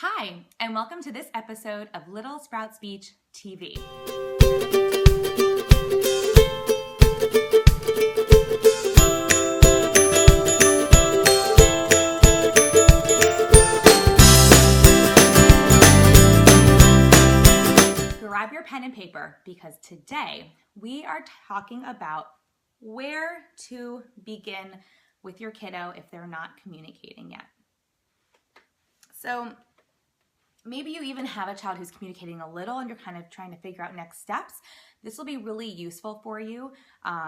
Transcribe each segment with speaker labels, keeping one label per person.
Speaker 1: Hi, and welcome to this episode of Little Sprout Speech TV. Grab your pen and paper because today we are talking about where to begin with your kiddo if they're not communicating yet. So maybe you even have a child who's communicating a little and you're kind of trying to figure out next steps. This will be really useful for you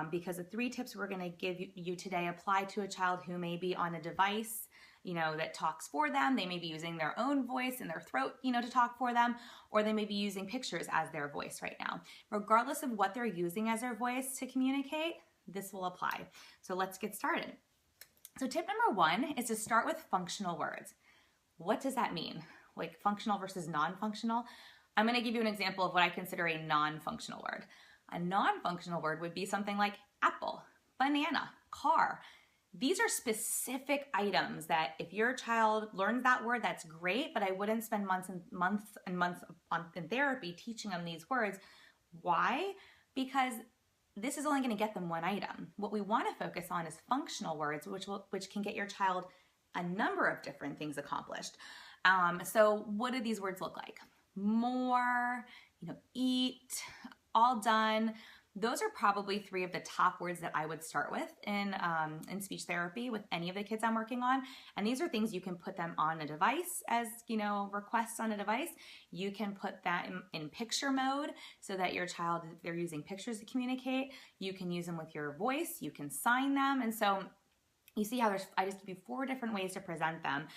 Speaker 1: because the 3 tips we're going to give you today apply to a child who may be on a device, that talks for them. They may be using their own voice in their throat, to talk for them, or they may be using pictures as their voice right now. Regardless of what they're using as their voice to communicate, this will apply. So let's get started. So tip number 1 is to start with functional words. What does that mean? Like functional versus non-functional? I'm going to give you an example of what I consider a non-functional word. A non-functional word would be something like apple, banana, car. These are specific items that if your child learns that word, that's great, but I wouldn't spend months in therapy teaching them these words. Why? Because this is only going to get them one item. What we want to focus on is functional words, which can get your child a number of different things accomplished. So what do these words look like? More, eat, all done. Those are probably 3 of the top words that I would start with in speech therapy with any of the kids I'm working on. And these are things you can put them on a device as, requests on a device. You can put that in picture mode so that your child, if they're using pictures to communicate, you can use them with your voice, you can sign them. And so you see how I just give you 4 different ways to present them,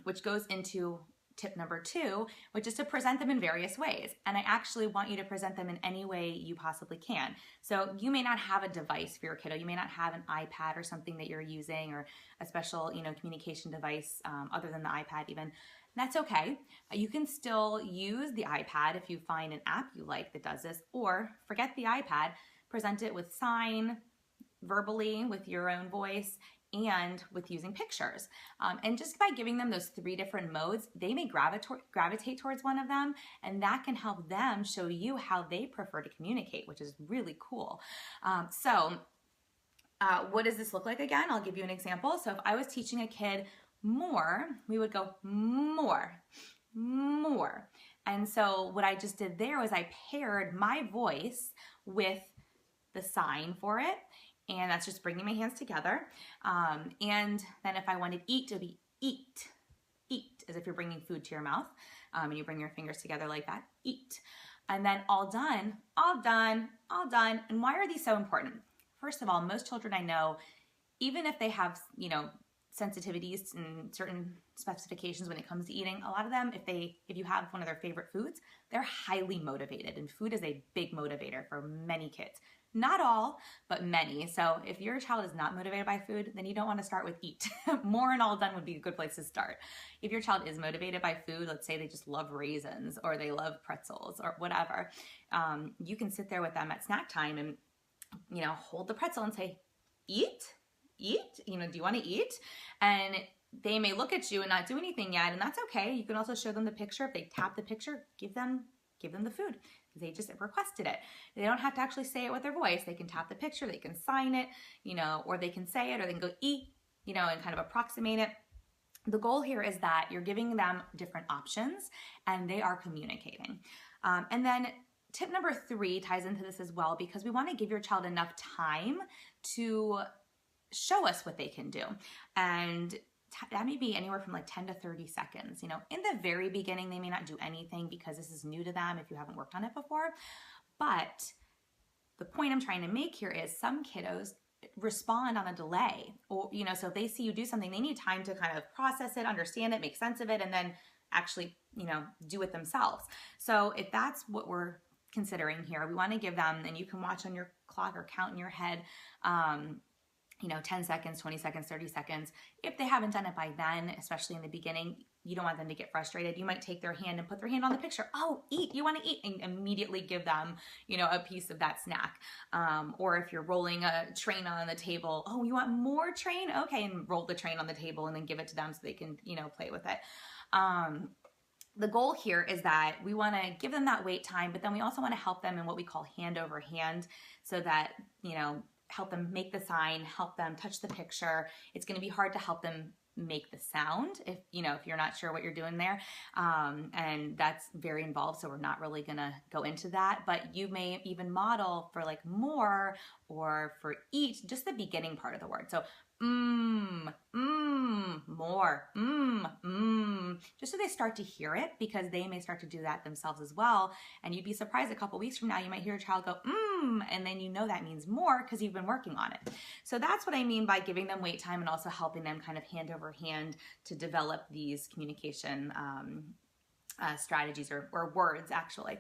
Speaker 1: which goes into tip number 2, which is to present them in various ways. And I actually want you to present them in any way you possibly can. So you may not have a device for your kiddo. You may not have an iPad or something that you're using or a special, communication device other than the iPad even. That's okay. You can still use the iPad if you find an app you like that does this, or forget the iPad, present it with sign, verbally with your own voice, and with using pictures. And just by giving them those 3 different modes, they may gravitate towards one of them, and that can help them show you how they prefer to communicate, which is really cool. What does this look like again? I'll give you an example. So if I was teaching a kid more, we would go more, more. And so what I just did there was I paired my voice with the sign for it. And that's just bringing my hands together. And then if I wanted eat, it would be eat, eat, as if you're bringing food to your mouth. And you bring your fingers together like that, eat. And then all done, all done, all done. And why are these so important? First of all, most children I know, even if they have, sensitivities and certain specifications when it comes to eating, a lot of them, if you have one of their favorite foods, they're highly motivated. And food is a big motivator for many kids. Not all, but many. So if your child is not motivated by food, then you don't want to start with eat. More and all done would be a good place to start. If your child is motivated by food, let's say they just love raisins or they love pretzels or whatever, you can sit there with them at snack time and, hold the pretzel and say, eat, eat, do you want to eat? And they may look at you and not do anything yet, and that's okay. You can also show them the picture. If they tap the picture, give them the food. They just requested it. They don't have to actually say it with their voice. They can tap the picture, they can sign it, or they can say it, or they can go eat, and kind of approximate it. The goal here is that you're giving them different options and they are communicating. And then tip number 3 ties into this as well, because we want to give your child enough time to show us what they can do. And that may be anywhere from like 10 to 30 seconds. In the very beginning, they may not do anything because this is new to them if you haven't worked on it before. But the point I'm trying to make here is some kiddos respond on a delay. Or, so if they see you do something, they need time to kind of process it, understand it, make sense of it, and then actually, do it themselves. So if that's what we're considering here, we want to give them, and you can watch on your clock or count in your head, 10 seconds, 20 seconds, 30 seconds. If they haven't done it by then, especially in the beginning, you don't want them to get frustrated. You might take their hand and put their hand on the picture. Oh, eat, you want to eat, and immediately give them, a piece of that snack. Or if you're rolling a train on the table, oh, you want more train? Okay, and roll the train on the table and then give it to them so they can, play with it. the goal here is that we want to give them that wait time, but then we also want to help them in what we call hand over hand, so that, help them make the sign, help them touch the picture. It's going to be hard to help them make the sound if you're not sure what you're doing there, and that's very involved, so we're not really gonna go into that. But you may even model for like more, or for eat, just the beginning part of the word. So more, just so they start to hear it, because they may start to do that themselves as well. And you'd be surprised, a couple weeks from now you might hear a child go and then that means more because you've been working on it. So that's what I mean by giving them wait time, and also helping them kind of hand over hand to develop these communication strategies or words, actually.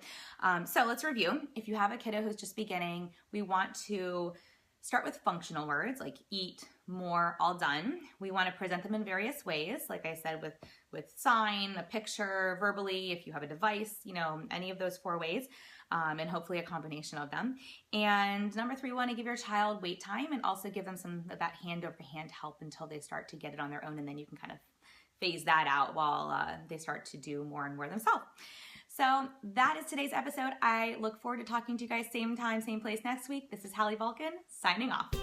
Speaker 1: So let's review. If you have a kiddo who's just beginning, we want to start with functional words like eat, more, all done. We want to present them in various ways, like I said, with sign, a picture, verbally, if you have a device, any of those 4 ways, and hopefully a combination of them. And number 3, we want to give your child wait time, and also give them some of that hand over hand help until they start to get it on their own, and then you can kind of phase that out while they start to do more and more themselves. So that is today's episode. I look forward to talking to you guys same time, same place next week. This is Hallie Vulcan, signing off.